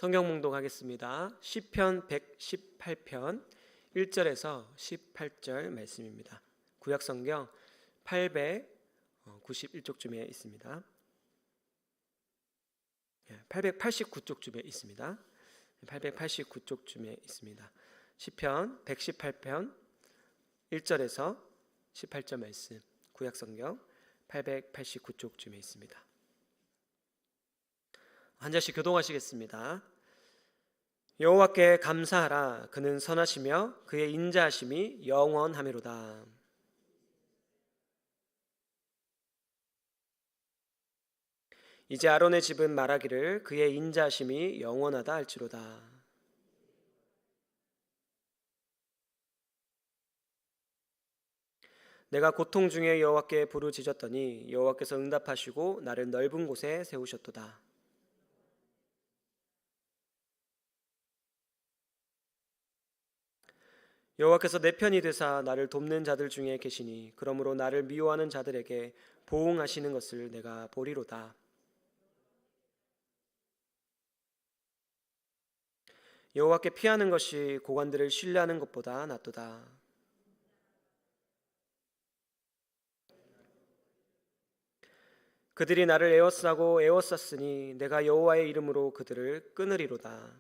성경 몽독하겠습니다. 시편 118편 1절에서 18절 말씀입니다. 구약 성경 891쪽쯤에 있습니다. 889쪽쯤에 있습니다. 889쪽쯤에 있습니다. 시편 118편 1절에서 18절 말씀, 구약 성경 889쪽쯤에 있습니다. 한 절씩 교독하시겠습니다. 여호와께 감사하라. 그는 선하시며 그의 인자하심이 영원하미로다. 이제 아론의 집은 말하기를 그의 인자하심이 영원하다 할지로다. 내가 고통 중에 여호와께 부르짖었더니 여호와께서 응답하시고 나를 넓은 곳에 세우셨도다. 여호와께서 내 편이 되사 나를 돕는 자들 중에 계시니 그러므로 나를 미워하는 자들에게 보응하시는 것을 내가 보리로다. 여호와께 피하는 것이 고관들을 신뢰하는 것보다 낫도다. 그들이 나를 에워싸고 에워쌌으니 내가 여호와의 이름으로 그들을 끊으리로다.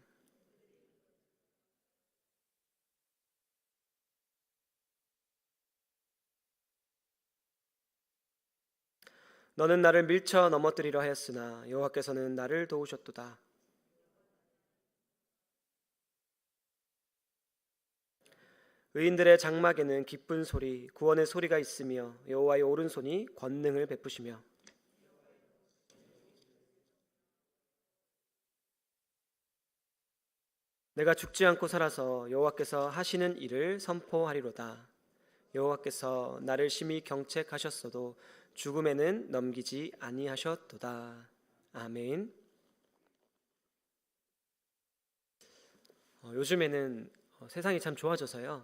너는 나를 밀쳐 넘어뜨리려 하였으나 여호와께서는 나를 도우셨도다. 의인들의 장막에는 기쁜 소리, 구원의 소리가 있으며 여호와의 오른손이 권능을 베푸시며 내가 죽지 않고 살아서 여호와께서 하시는 일을 선포하리로다. 여호와께서 나를 심히 경책하셨어도 죽음에는 넘기지 아니하셨도다. 아멘. 요즘에는 세상이 참 좋아져서요.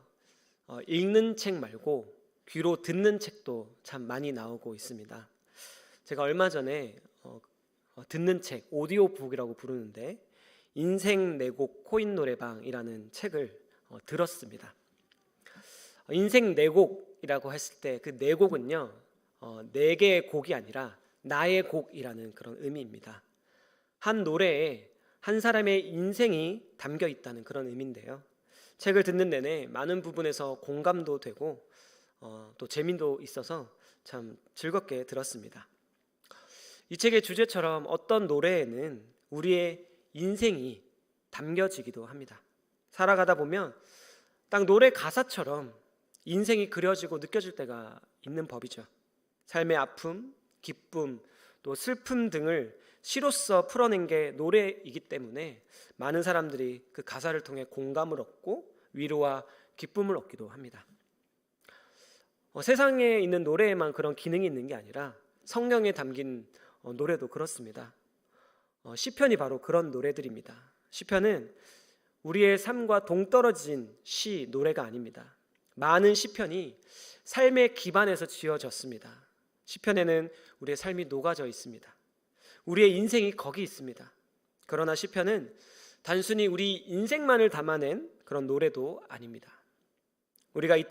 읽는 책 말고 귀로 듣는 책도 참 많이 나오고 있습니다. 제가 얼마 전에 듣는 책, 오디오북이라고 부르는데 인생 네 곡 코인 노래방이라는 책을 들었습니다. 인생 네 곡이라고 했을 때 그 네 곡은요, 네 개의 곡이 아니라 나의 곡이라는 그런 의미입니다. 한 노래에 한 사람의 인생이 담겨 있다는 그런 의미인데요. 책을 듣는 내내 많은 부분에서 공감도 되고 또 재미도 있어서 참 즐겁게 들었습니다. 이 책의 주제처럼 어떤 노래에는 우리의 인생이 담겨지기도 합니다. 살아가다 보면 딱 노래 가사처럼 인생이 그려지고 느껴질 때가 있는 법이죠. 삶의 아픔, 기쁨, 또 슬픔 등을 시로써 풀어낸 게 노래이기 때문에 많은 사람들이 그 가사를 통해 공감을 얻고 위로와 기쁨을 얻기도 합니다. 세상에 있는 노래에만 그런 기능이 있는 게 아니라 성경에 담긴 노래도 그렇습니다. 시편이 바로 그런 노래들입니다. 시편은 우리의 삶과 동떨어진 시, 노래가 아닙니다. 많은 시편이 삶의 기반에서 지어졌습니다. 시편에는 우리의 삶이 녹아져 있습니다. 우리의 인생이 거기 있습니다. 그러나 시편은 단순히 우리 인생만을 담아낸 그런 노래도 아닙니다. 우리가 이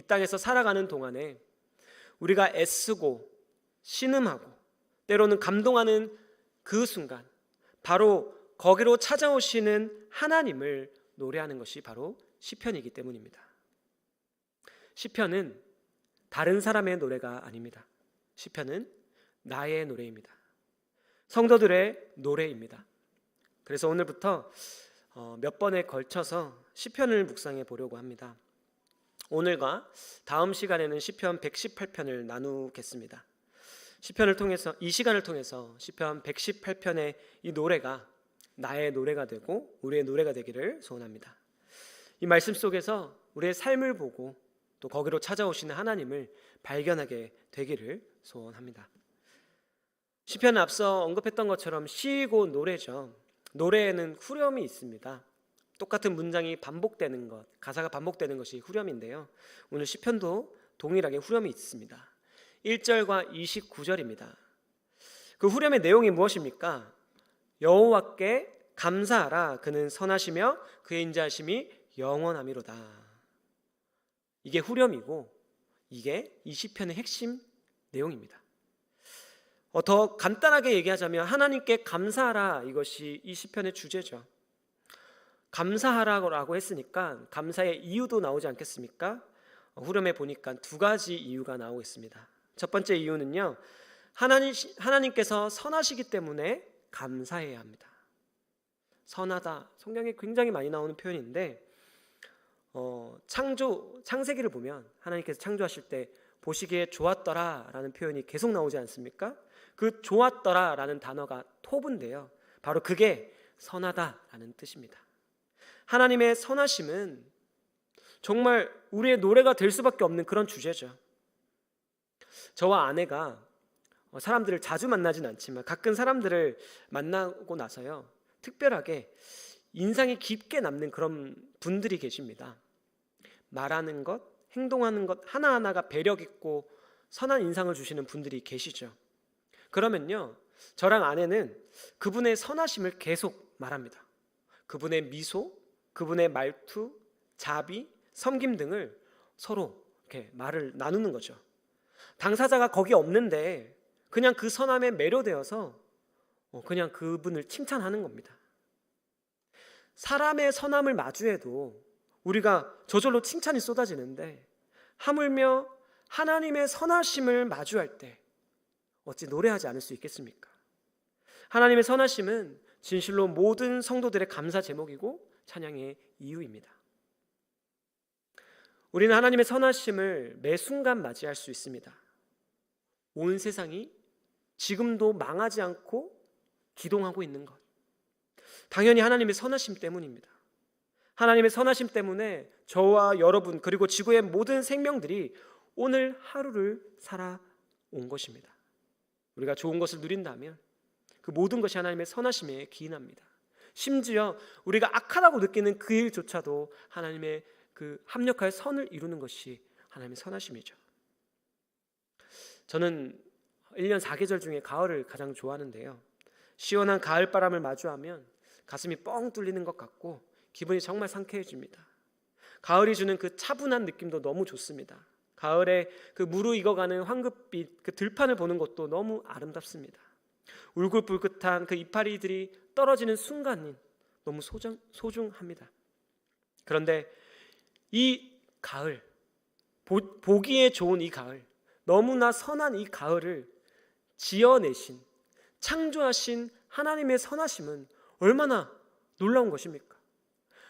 땅에서 살아가는 동안에 우리가 애쓰고 신음하고 때로는 감동하는 그 순간, 바로 거기로 찾아오시는 하나님을 노래하는 것이 바로 시편이기 때문입니다. 시편은 다른 사람의 노래가 아닙니다. 시편은 나의 노래입니다. 성도들의 노래입니다. 그래서 오늘부터 몇 번에 걸쳐서 시편을 묵상해 보려고 합니다. 오늘과 다음 시간에는 시편 118편을 나누겠습니다. 이 시간을 통해서 시편 118편의 이 노래가 나의 노래가 되고 우리의 노래가 되기를 소원합니다. 이 말씀 속에서 우리의 삶을 보고 또 거기로 찾아오시는 하나님을 발견하게 되기를 소원합니다. 시편은 앞서 언급했던 것처럼 시이고 노래죠. 노래에는 후렴이 있습니다. 똑같은 문장이 반복되는 것, 가사가 반복되는 것이 후렴인데요. 오늘 시편도 동일하게 후렴이 있습니다. 1절과 29절입니다. 그 후렴의 내용이 무엇입니까? 여호와께 감사하라 그는 선하시며 그의 인자하심이 영원함이로다. 이게 후렴이고 이게 이 시편의 핵심 내용입니다. 더 간단하게 얘기하자면 하나님께 감사하라, 이것이 이 시편의 주제죠. 감사하라고 했으니까 감사의 이유도 나오지 않겠습니까? 후렴에 보니까 두 가지 이유가 나오고 있습니다. 첫 번째 이유는요, 하나님께서 선하시기 때문에 감사해야 합니다. 선하다, 성경에 굉장히 많이 나오는 표현인데 창세기를 보면 하나님께서 창조하실 때 보시기에 좋았더라 라는 표현이 계속 나오지 않습니까? 그 좋았더라 라는 단어가 토브인데요, 바로 그게 선하다라는 뜻입니다. 하나님의 선하심은 정말 우리의 노래가 될 수밖에 없는 그런 주제죠. 저와 아내가 사람들을 자주 만나진 않지만 가끔 사람들을 만나고 나서요, 특별하게 인상이 깊게 남는 그런 분들이 계십니다. 말하는 것, 행동하는 것 하나하나가 배려 있고 선한 인상을 주시는 분들이 계시죠. 그러면요, 저랑 아내는 그분의 선하심을 계속 말합니다. 그분의 미소, 그분의 말투, 자비, 섬김 등을 서로 이렇게 말을 나누는 거죠. 당사자가 거기 없는데 그냥 그 선함에 매료되어서 그냥 그분을 칭찬하는 겁니다. 사람의 선함을 마주해도 우리가 저절로 칭찬이 쏟아지는데 하물며 하나님의 선하심을 마주할 때 어찌 노래하지 않을 수 있겠습니까? 하나님의 선하심은 진실로 모든 성도들의 감사 제목이고 찬양의 이유입니다. 우리는 하나님의 선하심을 매 순간 맞이할 수 있습니다. 온 세상이 지금도 망하지 않고 기동하고 있는 것, 당연히 하나님의 선하심 때문입니다. 하나님의 선하심 때문에 저와 여러분 그리고 지구의 모든 생명들이 오늘 하루를 살아온 것입니다. 우리가 좋은 것을 누린다면 그 모든 것이 하나님의 선하심에 기인합니다. 심지어 우리가 악하다고 느끼는 그 일조차도 하나님의 그 합력하여 선을 이루는 것이 하나님의 선하심이죠. 저는 1년 4계절 중에 가을을 가장 좋아하는데요, 시원한 가을바람을 마주하면 가슴이 뻥 뚫리는 것 같고 기분이 정말 상쾌해집니다. 가을이 주는 그 차분한 느낌도 너무 좋습니다. 가을에 그 무르익어가는 황급빛, 그 들판을 보는 것도 너무 아름답습니다. 울긋불긋한 그 이파리들이 떨어지는 순간이 너무 소중합니다. 그런데 이 가을, 보기에 좋은 이 가을, 너무나 선한 이 가을을 지어내신, 창조하신 하나님의 선하심은 얼마나 놀라운 것입니까?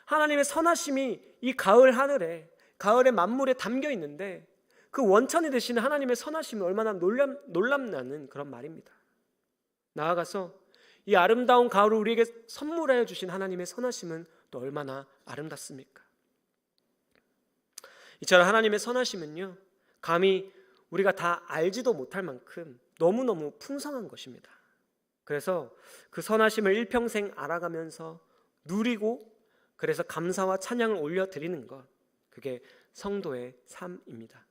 하나님의 선하심이 이 가을 하늘에, 가을의 만물에 담겨 있는데 그 원천이 되시는 하나님의 선하심은 얼마나 놀랍나는 그런 말입니다. 나아가서 이 아름다운 가을을 우리에게 선물하여 주신 하나님의 선하심은 또 얼마나 아름답습니까? 이처럼 하나님의 선하심은요, 감히 우리가 다 알지도 못할 만큼 너무너무 풍성한 것입니다. 그래서 그 선하심을 일평생 알아가면서 누리고, 그래서 감사와 찬양을 올려드리는 것, 그게 성도의 삶입니다.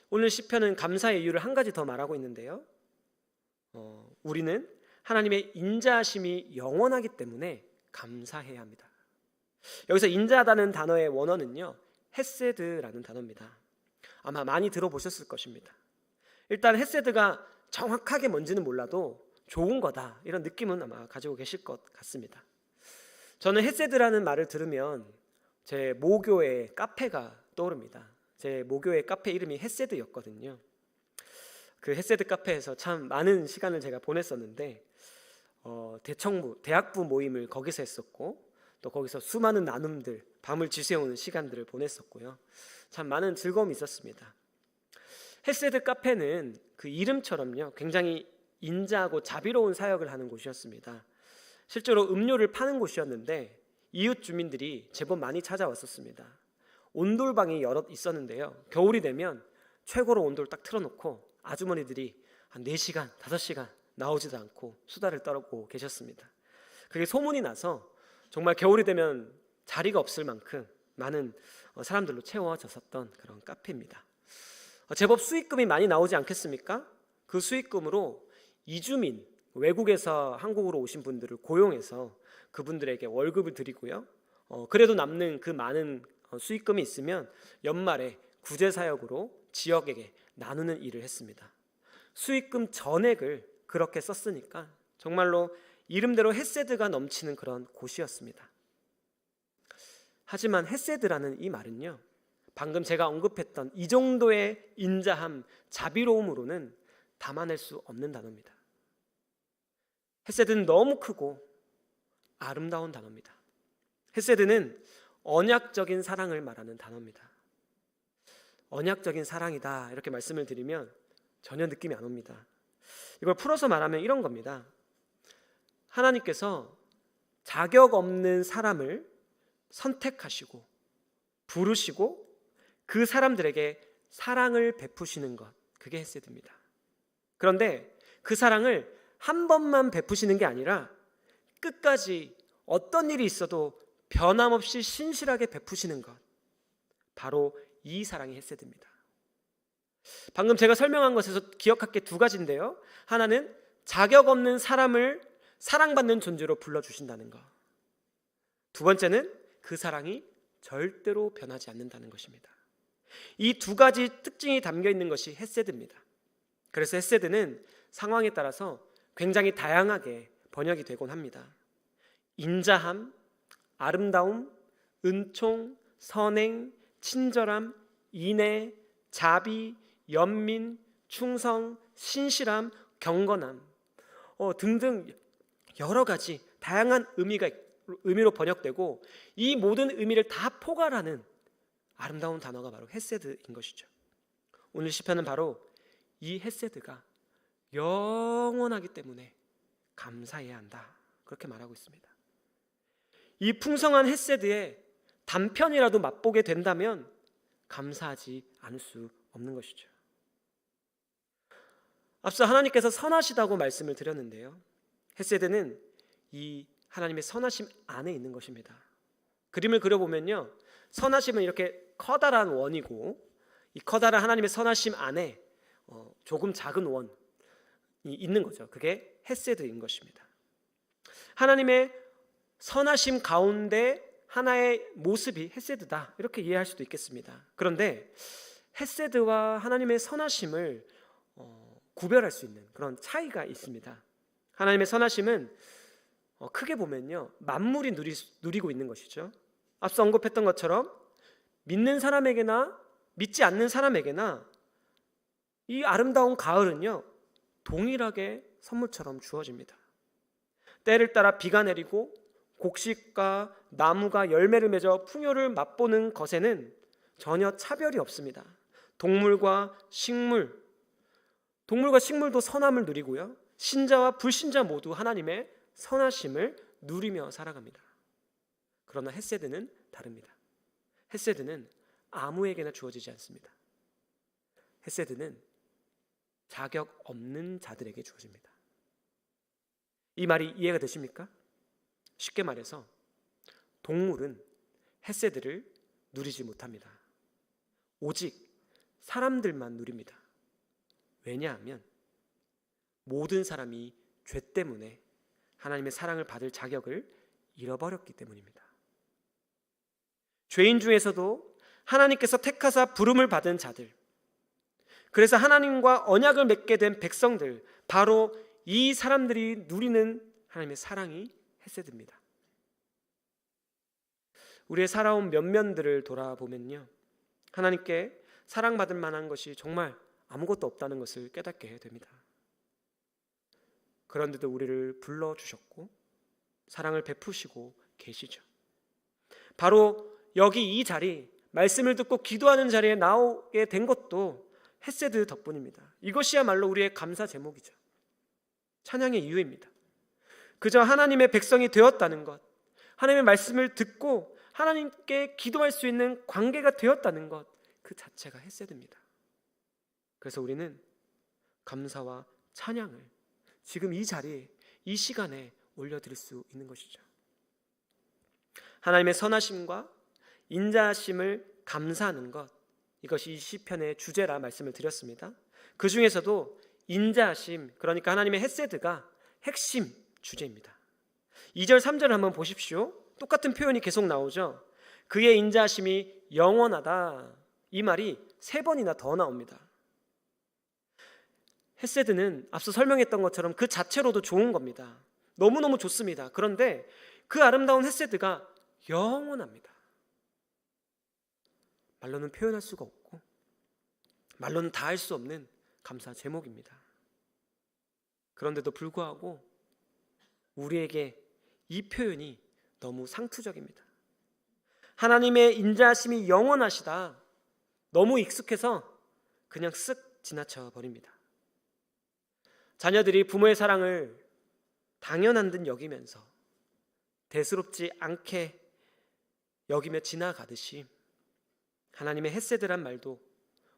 오늘 시편은 감사의 이유를 한 가지 더 말하고 있는데요, 우리는 하나님의 인자하심이 영원하기 때문에 감사해야 합니다. 여기서 인자하다는 단어의 원어는요, 헤세드라는 단어입니다. 아마 많이 들어보셨을 것입니다. 일단 헤세드가 정확하게 뭔지는 몰라도 좋은 거다, 이런 느낌은 아마 가지고 계실 것 같습니다. 저는 헤세드라는 말을 들으면 제 모교의 카페가 떠오릅니다. 제 모교의 카페 이름이 헤세드였거든요. 그 헤세드 카페에서 참 많은 시간을 제가 보냈었는데 대학부 모임을 거기서 했었고, 또 거기서 수많은 나눔들, 밤을 지새우는 시간들을 보냈었고요. 참 많은 즐거움이 있었습니다. 헤세드 카페는 그 이름처럼요, 굉장히 인자하고 자비로운 사역을 하는 곳이었습니다. 실제로 음료를 파는 곳이었는데 이웃 주민들이 제법 많이 찾아왔었습니다. 온돌방이 여럿 있었는데요, 겨울이 되면 최고로 온돌 딱 틀어놓고 아주머니들이 한 4시간, 5시간 나오지도 않고 수다를 떨고 계셨습니다. 그게 소문이 나서 정말 겨울이 되면 자리가 없을 만큼 많은 사람들로 채워졌었던 그런 카페입니다. 제법 수익금이 많이 나오지 않겠습니까? 그 수익금으로 이주민, 외국에서 한국으로 오신 분들을 고용해서 그분들에게 월급을 드리고요. 그래도 남는 그 많은 수익금이 있으면 연말에 구제사역으로 지역에게 나누는 일을 했습니다. 수익금 전액을 그렇게 썼으니까 정말로 이름대로 헤세드가 넘치는 그런 곳이었습니다. 하지만 헤세드라는 이 말은요, 방금 제가 언급했던 이 정도의 인자함, 자비로움으로는 담아낼 수 없는 단어입니다. 헤세드는 너무 크고 아름다운 단어입니다. 헤세드는 언약적인 사랑을 말하는 단어입니다. 언약적인 사랑이다 이렇게 말씀을 드리면 전혀 느낌이 안 옵니다. 이걸 풀어서 말하면 이런 겁니다. 하나님께서 자격 없는 사람을 선택하시고 부르시고 그 사람들에게 사랑을 베푸시는 것, 그게 헤세드입니다. 그런데 그 사랑을 한 번만 베푸시는 게 아니라 끝까지 어떤 일이 있어도 변함없이 신실하게 베푸시는 것, 바로 이 사랑이 헤세드입니다. 방금 제가 설명한 것에서 기억할 게 두 가지인데요, 하나는 자격 없는 사람을 사랑받는 존재로 불러주신다는 것, 두 번째는 그 사랑이 절대로 변하지 않는다는 것입니다. 이 두 가지 특징이 담겨 있는 것이 헤세드입니다. 그래서 헤세드는 상황에 따라서 굉장히 다양하게 번역이 되곤 합니다. 인자함, 아름다움, 은총, 선행, 친절함, 인애, 자비, 연민, 충성, 신실함, 경건함 등등 여러 가지 다양한 의미로 번역되고, 이 모든 의미를 다 포괄하는 아름다운 단어가 바로 헤세드인 것이죠. 오늘 시편은 바로 이 헤세드가 영원하기 때문에 감사해야 한다, 그렇게 말하고 있습니다. 이 풍성한 헤세드에 단편이라도 맛보게 된다면 감사하지 않을 수 없는 것이죠. 앞서 하나님께서 선하시다고 말씀을 드렸는데요, 헤세드는 이 하나님의 선하심 안에 있는 것입니다. 그림을 그려보면요, 선하심은 이렇게 커다란 원이고, 이 커다란 하나님의 선하심 안에 조금 작은 원이 있는 거죠. 그게 헤세드인 것입니다. 하나님의 선하심 가운데 하나의 모습이 헤세드다, 이렇게 이해할 수도 있겠습니다. 그런데 헤세드와 하나님의 선하심을 구별할 수 있는 그런 차이가 있습니다. 하나님의 선하심은 크게 보면요, 만물이 누리고 있는 것이죠. 앞서 언급했던 것처럼 믿는 사람에게나 믿지 않는 사람에게나 이 아름다운 가을은요, 동일하게 선물처럼 주어집니다. 때를 따라 비가 내리고 곡식과 나무가 열매를 맺어 풍요를 맛보는 것에는 전혀 차별이 없습니다. 동물과 식물도 선함을 누리고요, 신자와 불신자 모두 하나님의 선하심을 누리며 살아갑니다. 그러나 헤세드는 다릅니다. 헤세드는 아무에게나 주어지지 않습니다. 헤세드는 자격 없는 자들에게 주어집니다. 이 말이 이해가 되십니까? 쉽게 말해서 동물은 헤세드를 누리지 못합니다. 오직 사람들만 누립니다. 왜냐하면 모든 사람이 죄 때문에 하나님의 사랑을 받을 자격을 잃어버렸기 때문입니다. 죄인 중에서도 하나님께서 택하사 부름을 받은 자들, 그래서 하나님과 언약을 맺게 된 백성들, 바로 이 사람들이 누리는 하나님의 사랑이 헤세드입니다. 우리의 살아온 면면들을 돌아보면요, 하나님께 사랑받을 만한 것이 정말 아무것도 없다는 것을 깨닫게 됩니다. 그런데도 우리를 불러주셨고 사랑을 베푸시고 계시죠. 바로 여기 이 자리, 말씀을 듣고 기도하는 자리에 나오게 된 것도 헤세드 덕분입니다. 이것이야말로 우리의 감사 제목이죠. 찬양의 이유입니다. 그저 하나님의 백성이 되었다는 것, 하나님의 말씀을 듣고 하나님께 기도할 수 있는 관계가 되었다는 것, 그 자체가 헤세드입니다. 그래서 우리는 감사와 찬양을 지금 이 자리에, 이 시간에 올려드릴 수 있는 것이죠. 하나님의 선하심과 인자하심을 감사하는 것, 이것이 이 시편의 주제라 말씀을 드렸습니다. 그 중에서도 인자하심, 그러니까 하나님의 헤세드가 핵심 주제입니다. 2절 3절을 한번 보십시오. 똑같은 표현이 계속 나오죠. 그의 인자하심이 영원하다. 이 말이 3번이나 더 나옵니다. 헤세드는 앞서 설명했던 것처럼 그 자체로도 좋은 겁니다. 너무너무 좋습니다. 그런데 그 아름다운 헤세드가 영원합니다. 말로는 표현할 수가 없고 말로는 다 할 수 없는 감사 제목입니다. 그런데도 불구하고 우리에게 이 표현이 너무 상투적입니다. 하나님의 인자하심이 영원하시다. 너무 익숙해서 그냥 쓱 지나쳐 버립니다. 자녀들이 부모의 사랑을 당연한 듯 여기면서 대수롭지 않게 여기며 지나가듯이 하나님의 헤세드란 말도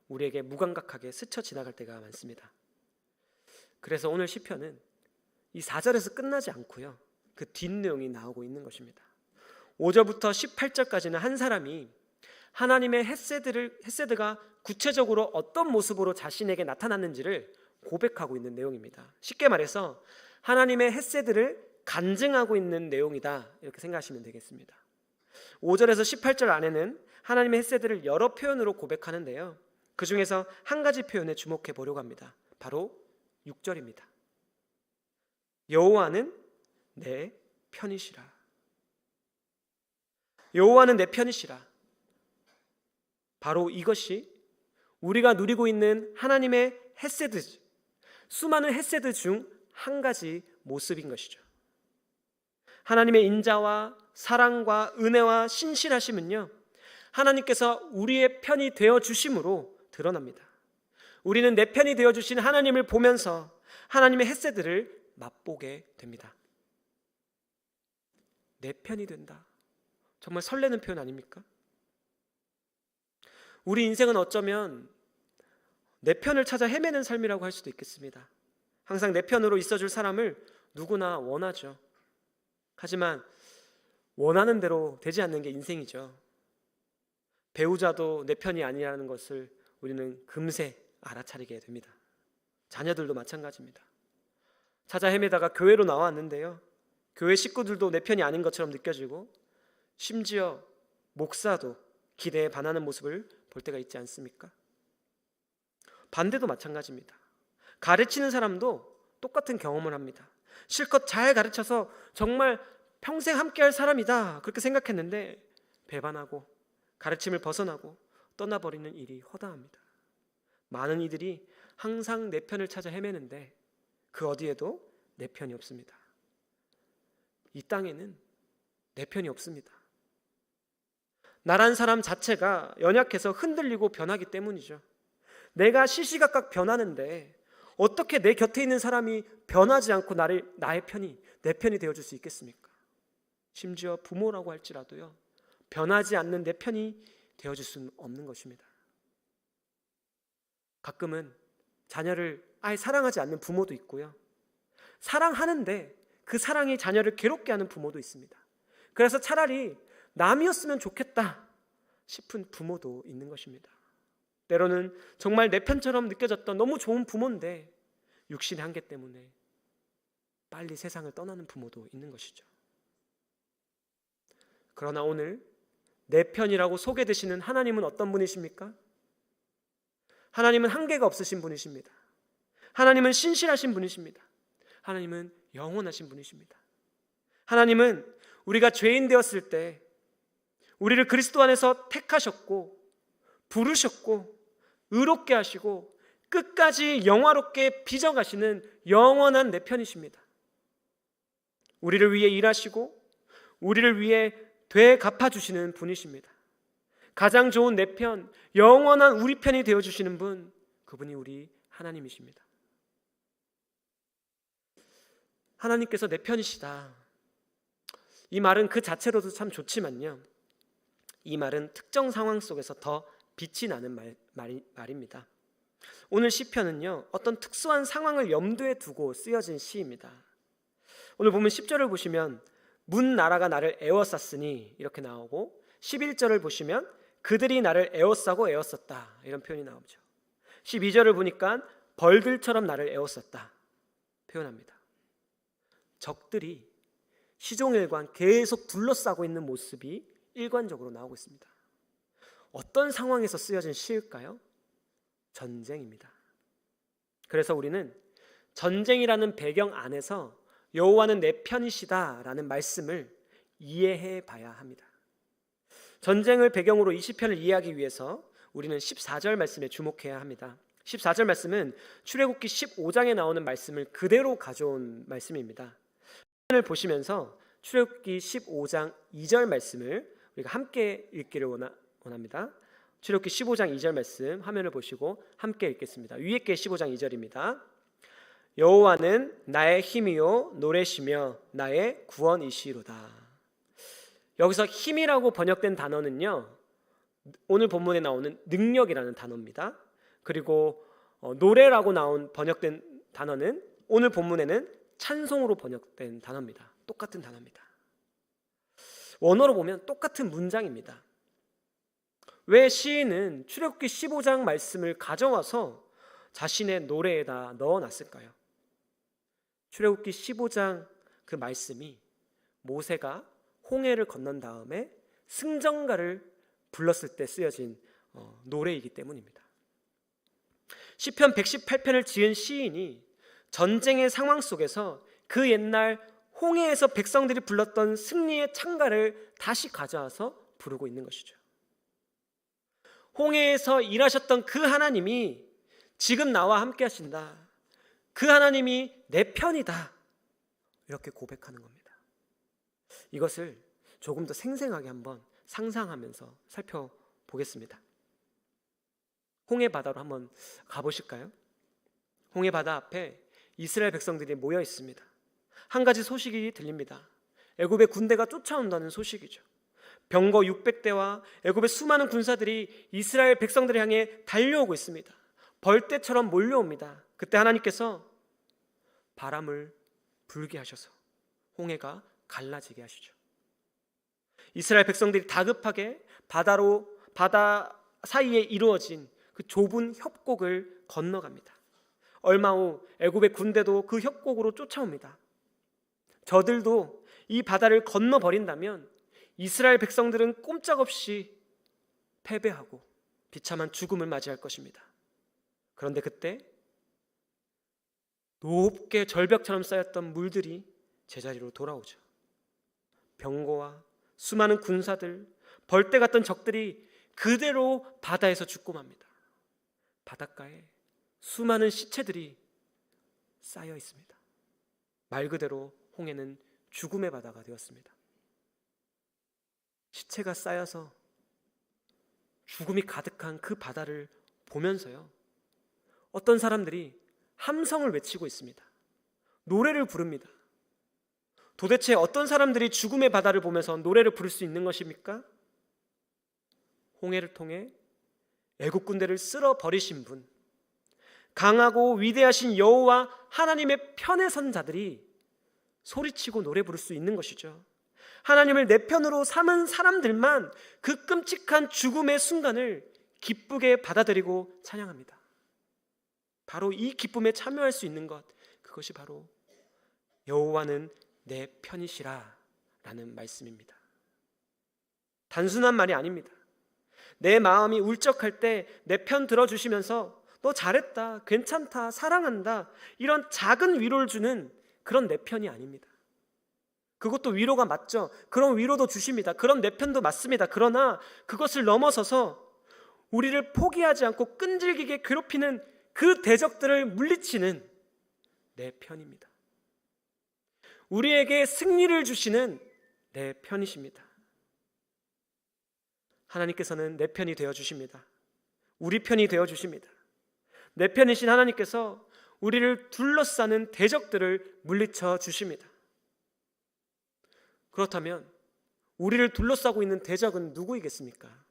우리에게 무감각하게 스쳐 지나갈 때가 많습니다. 그래서 오늘 시편은 이 4절에서 끝나지 않고요, 그 뒷내용이 나오고 있는 것입니다. 5절부터 18절까지는 한 사람이 하나님의 헤세드가 구체적으로 어떤 모습으로 자신에게 나타났는지를 고백하고 있는 내용입니다. 쉽게 말해서 하나님의 헤세드를 간증하고 있는 내용이다, 이렇게 생각하시면 되겠습니다. 5절에서 18절 안에는 하나님의 헤세드를 여러 표현으로 고백하는데요, 그 중에서 한 가지 표현에 주목해 보려고 합니다. 바로 6절입니다. 여호와는 내 편이시라. 여호와는 내 편이시라. 바로 이것이 우리가 누리고 있는 하나님의 헤세드, 수많은 헤세드 중 한 가지 모습인 것이죠. 하나님의 인자와 사랑과 은혜와 신실하심은요, 하나님께서 우리의 편이 되어 주심으로 드러납니다. 우리는 내 편이 되어 주신 하나님을 보면서 하나님의 헤세드를 맛보게 됩니다. 내 편이 된다. 정말 설레는 표현 아닙니까? 우리 인생은 어쩌면 내 편을 찾아 헤매는 삶이라고 할 수도 있겠습니다. 항상 내 편으로 있어줄 사람을 누구나 원하죠. 하지만 원하는 대로 되지 않는 게 인생이죠. 배우자도 내 편이 아니라는 것을 우리는 금세 알아차리게 됩니다. 자녀들도 마찬가지입니다. 찾아 헤매다가 교회로 나왔는데요, 교회 식구들도 내 편이 아닌 것처럼 느껴지고 심지어 목사도 기대에 반하는 모습을 볼 때가 있지 않습니까? 반대도 마찬가지입니다. 가르치는 사람도 똑같은 경험을 합니다. 실컷 잘 가르쳐서 정말 평생 함께할 사람이다, 그렇게 생각했는데 배반하고 가르침을 벗어나고 떠나버리는 일이 허다합니다. 많은 이들이 항상 내 편을 찾아 헤매는데 그 어디에도 내 편이 없습니다. 이 땅에는 내 편이 없습니다. 나란 사람 자체가 연약해서 흔들리고 변하기 때문이죠. 내가 시시각각 변하는데 어떻게 내 곁에 있는 사람이 변하지 않고 나의 편이, 내 편이 되어줄 수 있겠습니까? 심지어 부모라고 할지라도요, 변하지 않는 내 편이 되어줄 수는 없는 것입니다. 가끔은 자녀를 아예 사랑하지 않는 부모도 있고요, 사랑하는데 그 사랑이 자녀를 괴롭게 하는 부모도 있습니다. 그래서 차라리 남이었으면 좋겠다 싶은 부모도 있는 것입니다. 때로는 정말 내 편처럼 느껴졌던 너무 좋은 부모인데 육신의 한계 때문에 빨리 세상을 떠나는 부모도 있는 것이죠. 그러나 오늘 내 편이라고 소개되시는 하나님은 어떤 분이십니까? 하나님은 한계가 없으신 분이십니다. 하나님은 신실하신 분이십니다. 하나님은 영원하신 분이십니다. 하나님은 우리가 죄인 되었을 때 우리를 그리스도 안에서 택하셨고 부르셨고 의롭게 하시고 끝까지 영화롭게 빚어가시는 영원한 내 편이십니다. 우리를 위해 일하시고 우리를 위해 되갚아주시는 분이십니다. 가장 좋은 내 편, 영원한 우리 편이 되어주시는 분, 그분이 우리 하나님이십니다. 하나님께서 내 편이시다, 이 말은 그 자체로도 참 좋지만요, 이 말은 특정 상황 속에서 더 빛이 나는 말입니다. 오늘 시편은요, 어떤 특수한 상황을 염두에 두고 쓰여진 시입니다. 오늘 보면 10절을 보시면 문 나라가 나를 에워쌌으니 이렇게 나오고, 11절을 보시면 그들이 나를 에워싸고 에워쌌다, 이런 표현이 나오죠. 12절을 보니까 벌들처럼 나를 에워쌌다 표현합니다. 적들이 시종일관 계속 둘러싸고 있는 모습이 일관적으로 나오고 있습니다. 어떤 상황에서 쓰여진 시일까요? 전쟁입니다. 그래서 우리는 전쟁이라는 배경 안에서 여호와는 내 편이시다라는 말씀을 이해해 봐야 합니다. 전쟁을 배경으로 이 시편을 이해하기 위해서 우리는 14절 말씀에 주목해야 합니다. 14절 말씀은 출애굽기 15장에 나오는 말씀을 그대로 가져온 말씀입니다. 시편을 보시면서 출애굽기 15장 2절 말씀을 우리가 함께 읽기를 원합니다. 출애굽기 15장 2절 말씀 화면을 보시고 함께 읽겠습니다. 위에 게 15장 2절입니다. 여호와는 나의 힘이요 노래시며 나의 구원이시로다. 여기서 힘이라고 번역된 단어는요, 오늘 본문에 나오는 능력이라는 단어입니다. 그리고 노래라고 번역된 단어는 오늘 본문에는 찬송으로 번역된 단어입니다. 똑같은 단어입니다. 원어로 보면 똑같은 문장입니다. 왜 시인은 출애굽기 15장 말씀을 가져와서 자신의 노래에다 넣어놨을까요? 출애굽기 15장 그 말씀이 모세가 홍해를 건넌 다음에 승전가를 불렀을 때 쓰여진 노래이기 때문입니다. 시편 118편을 지은 시인이 전쟁의 상황 속에서 그 옛날 홍해에서 백성들이 불렀던 승리의 찬가를 다시 가져와서 부르고 있는 것이죠. 홍해에서 일하셨던 그 하나님이 지금 나와 함께 하신다. 그 하나님이 내 편이다. 이렇게 고백하는 겁니다. 이것을 조금 더 생생하게 한번 상상하면서 살펴보겠습니다. 홍해 바다로 한번 가보실까요? 홍해 바다 앞에 이스라엘 백성들이 모여 있습니다. 한 가지 소식이 들립니다. 애굽의 군대가 쫓아온다는 소식이죠. 병거 600대와 애굽의 수많은 군사들이 이스라엘 백성들을 향해 달려오고 있습니다. 벌떼처럼 몰려옵니다. 그때 하나님께서 바람을 불게 하셔서 홍해가 갈라지게 하시죠. 이스라엘 백성들이 다급하게 바다 사이에 이루어진 그 좁은 협곡을 건너갑니다. 얼마 후 애굽의 군대도 그 협곡으로 쫓아옵니다. 저들도 이 바다를 건너버린다면 이스라엘 백성들은 꼼짝없이 패배하고 비참한 죽음을 맞이할 것입니다. 그런데 그때 높게 절벽처럼 쌓였던 물들이 제자리로 돌아오죠. 병거와 수많은 군사들, 벌떼 같던 적들이 그대로 바다에서 죽고 맙니다. 바닷가에 수많은 시체들이 쌓여 있습니다. 말 그대로 홍해는 죽음의 바다가 되었습니다. 시체가 쌓여서 죽음이 가득한 그 바다를 보면서요, 어떤 사람들이 함성을 외치고 있습니다. 노래를 부릅니다. 도대체 어떤 사람들이 죽음의 바다를 보면서 노래를 부를 수 있는 것입니까? 홍해를 통해 애국 군대를 쓸어 버리신 분, 강하고 위대하신 여호와 하나님의 편에 선 자들이 소리치고 노래 부를 수 있는 것이죠. 하나님을 내 편으로 삼은 사람들만 그 끔찍한 죽음의 순간을 기쁘게 받아들이고 찬양합니다. 바로 이 기쁨에 참여할 수 있는 것, 그것이 바로 여호와는 내 편이시라 라는 말씀입니다. 단순한 말이 아닙니다. 내 마음이 울적할 때 내 편 들어주시면서 너 잘했다, 괜찮다, 사랑한다, 이런 작은 위로를 주는 그런 내 편이 아닙니다. 그것도 위로가 맞죠. 그런 위로도 주십니다. 그런 내 편도 맞습니다. 그러나 그것을 넘어서서 우리를 포기하지 않고 끈질기게 괴롭히는 그 대적들을 물리치는 내 편입니다. 우리에게 승리를 주시는 내 편이십니다. 하나님께서는 내 편이 되어주십니다. 우리 편이 되어주십니다. 내 편이신 하나님께서 우리를 둘러싸는 대적들을 물리쳐 주십니다. 그렇다면 우리를 둘러싸고 있는 대적은 누구이겠습니까?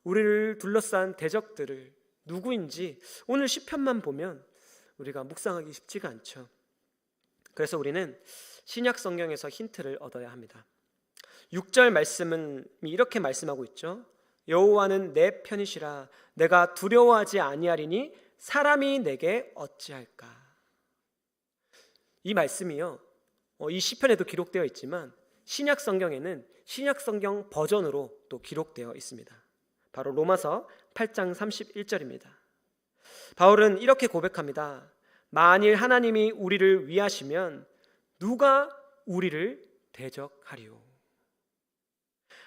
우리를 둘러싼 대적들을 누구인지 오늘 시편만 보면 우리가 묵상하기 쉽지가 않죠. 그래서 우리는 신약 성경에서 힌트를 얻어야 합니다. 6절 말씀은 이렇게 말씀하고 있죠. 여호와는 내 편이시라 내가 두려워하지 아니하리니 사람이 내게 어찌할까. 이 말씀이요, 이 시편에도 기록되어 있지만 신약 성경에는 신약 성경 버전으로 또 기록되어 있습니다. 바로 로마서 8장 31절입니다. 바울은 이렇게 고백합니다. 만일 하나님이 우리를 위하시면 누가 우리를 대적하리요.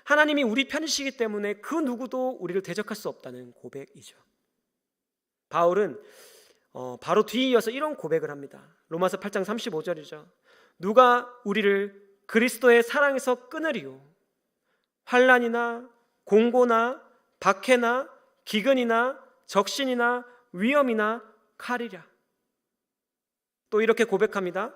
하나님이 우리 편이시기 때문에 그 누구도 우리를 대적할 수 없다는 고백이죠. 바울은 바로 뒤이어서 이런 고백을 합니다. 로마서 8장 35절이죠. 누가 우리를 그리스도의 사랑에서 끊으리요. 환난이나 공고나 박해나 기근이나 적신이나 위험이나 칼이랴. 또 이렇게 고백합니다.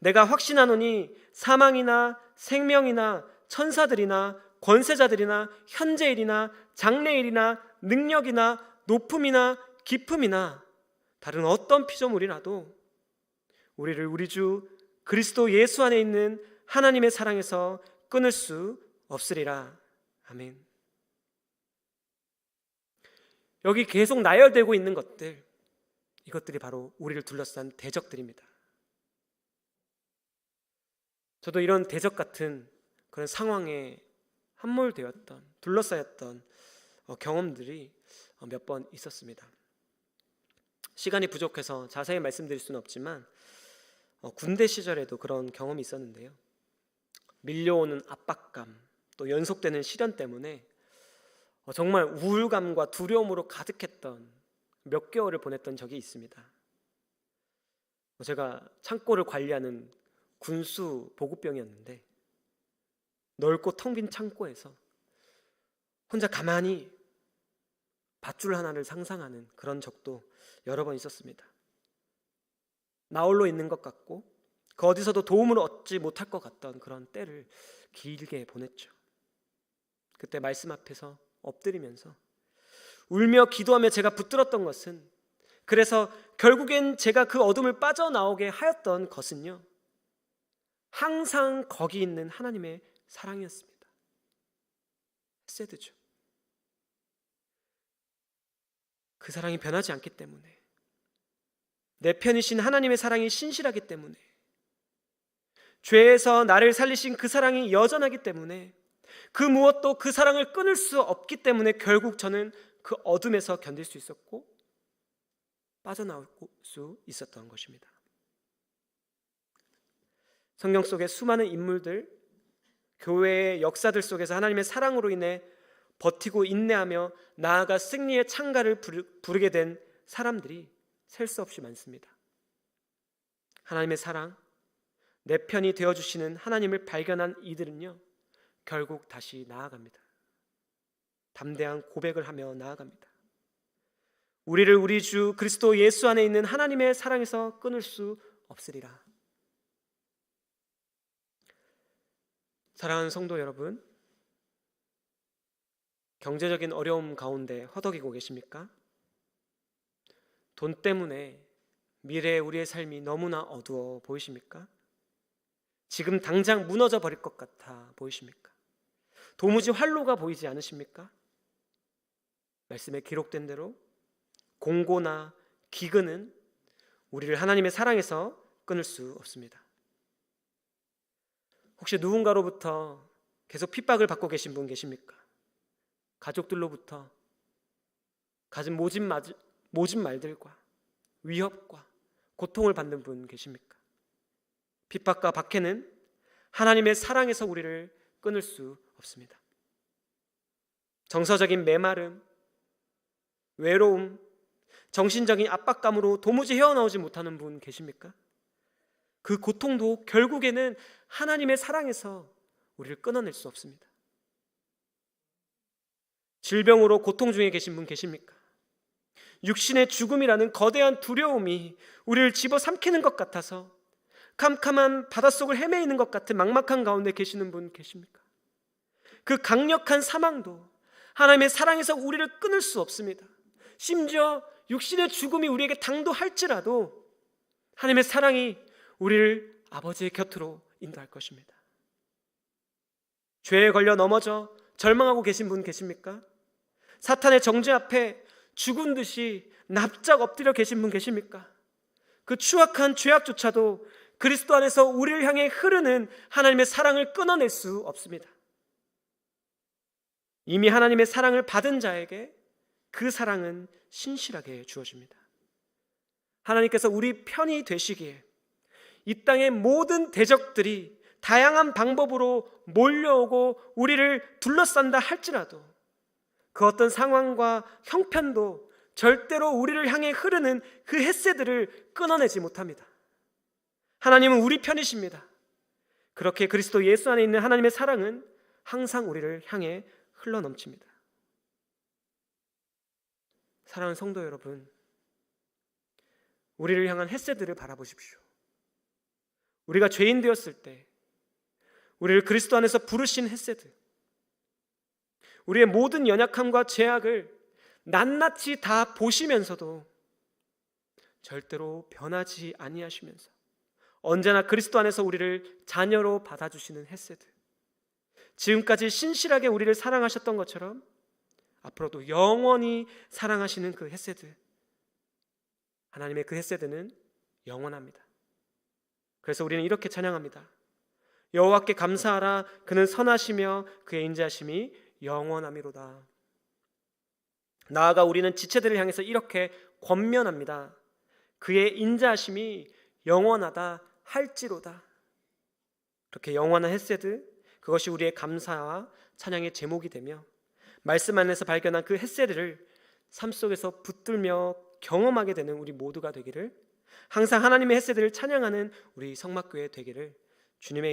내가 확신하노니 사망이나 생명이나 천사들이나 권세자들이나 현재일이나 장래일이나 능력이나 높음이나 깊음이나 다른 어떤 피조물이라도 우리를 우리 주 그리스도 예수 안에 있는 하나님의 사랑에서 끊을 수 없으리라. 아멘. 여기 계속 나열되고 있는 것들, 이것들이 바로 우리를 둘러싼 대적들입니다. 저도 이런 대적 같은 그런 상황에 함몰되었던, 둘러싸였던 경험들이 몇 번 있었습니다. 시간이 부족해서 자세히 말씀드릴 수는 없지만 군대 시절에도 그런 경험이 있었는데요. 밀려오는 압박감, 또 연속되는 시련 때문에 정말 우울감과 두려움으로 가득했던 몇 개월을 보냈던 적이 있습니다. 제가 창고를 관리하는 군수 보급병이었는데 넓고 텅 빈 창고에서 혼자 가만히 밧줄 하나를 상상하는 그런 적도 여러 번 있었습니다. 나홀로 있는 것 같고 그 어디서도 도움을 얻지 못할 것 같던 그런 때를 길게 보냈죠. 그때 말씀 앞에서 엎드리면서 울며 기도하며 제가 붙들었던 것은, 그래서 결국엔 제가 그 어둠을 빠져나오게 하였던 것은요, 항상 거기 있는 하나님의 사랑이었습니다. 헤세드죠. 그 사랑이 변하지 않기 때문에, 내 편이신 하나님의 사랑이 신실하기 때문에, 죄에서 나를 살리신 그 사랑이 여전하기 때문에, 그 무엇도 그 사랑을 끊을 수 없기 때문에 결국 저는 그 어둠에서 견딜 수 있었고 빠져나올 수 있었던 것입니다. 성경 속의 수많은 인물들, 교회의 역사들 속에서 하나님의 사랑으로 인해 버티고 인내하며 나아가 승리의 창가를 부르게 된 사람들이 셀 수 없이 많습니다. 하나님의 사랑, 내 편이 되어주시는 하나님을 발견한 이들은요, 결국 다시 나아갑니다. 담대한 고백을 하며 나아갑니다. 우리를 우리 주 그리스도 예수 안에 있는 하나님의 사랑에서 끊을 수 없으리라. 사랑하는 성도 여러분, 경제적인 어려움 가운데 허덕이고 계십니까? 돈 때문에 미래의 우리의 삶이 너무나 어두워 보이십니까? 지금 당장 무너져 버릴 것 같아 보이십니까? 도무지 활로가 보이지 않으십니까? 말씀에 기록된 대로 공고나 기근은 우리를 하나님의 사랑에서 끊을 수 없습니다. 혹시 누군가로부터 계속 핍박을 받고 계신 분 계십니까? 가족들로부터 가진 모진 말들과 위협과 고통을 받는 분 계십니까? 핍박과 박해는 하나님의 사랑에서 우리를 끊을 수 없습니다. 정서적인 메마름, 외로움, 정신적인 압박감으로 도무지 헤어나오지 못하는 분 계십니까? 그 고통도 결국에는 하나님의 사랑에서 우리를 끊어낼 수 없습니다. 질병으로 고통 중에 계신 분 계십니까? 육신의 죽음이라는 거대한 두려움이 우리를 집어삼키는 것 같아서 캄캄한 바닷속을 헤매이는 것 같은 막막한 가운데 계시는 분 계십니까? 그 강력한 사망도 하나님의 사랑에서 우리를 끊을 수 없습니다. 심지어 육신의 죽음이 우리에게 당도할지라도 하나님의 사랑이 우리를 아버지의 곁으로 인도할 것입니다. 죄에 걸려 넘어져 절망하고 계신 분 계십니까? 사탄의 정죄 앞에 죽은 듯이 납작 엎드려 계신 분 계십니까? 그 추악한 죄악조차도 그리스도 안에서 우리를 향해 흐르는 하나님의 사랑을 끊어낼 수 없습니다. 이미 하나님의 사랑을 받은 자에게 그 사랑은 신실하게 주어집니다. 하나님께서 우리 편이 되시기에 이 땅의 모든 대적들이 다양한 방법으로 몰려오고 우리를 둘러싼다 할지라도 그 어떤 상황과 형편도 절대로 우리를 향해 흐르는 그 햇새들을 끊어내지 못합니다. 하나님은 우리 편이십니다. 그렇게 그리스도 예수 안에 있는 하나님의 사랑은 항상 우리를 향해 흘러넘칩니다. 사랑하는 성도 여러분, 우리를 향한 햇새들을 바라보십시오. 우리가 죄인 되었을 때 우리를 그리스도 안에서 부르신 햇새들, 우리의 모든 연약함과 죄악을 낱낱이 다 보시면서도 절대로 변하지 아니하시면서 언제나 그리스도 안에서 우리를 자녀로 받아주시는 햇새들, 지금까지 신실하게 우리를 사랑하셨던 것처럼 앞으로도 영원히 사랑하시는 그 햇새들, 하나님의 그 햇새들은 영원합니다. 그래서 우리는 이렇게 찬양합니다. 여호와께 감사하라. 그는 선하시며 그의 인자하심이 영원함이로다. 나아가 우리는 지체들을 향해서 이렇게 권면합니다. 그의 인자하심이 영원하다 할지로다. 그렇게 영원한 햇새들, 그것이 우리의 감사와 찬양의 제목이 되며 말씀 안에서 발견한 그 햇새들을 삶 속에서 붙들며 경험하게 되는 우리 모두가 되기를, 항상 하나님의 햇새들을 찬양하는 우리 성막교회 되기를 주님의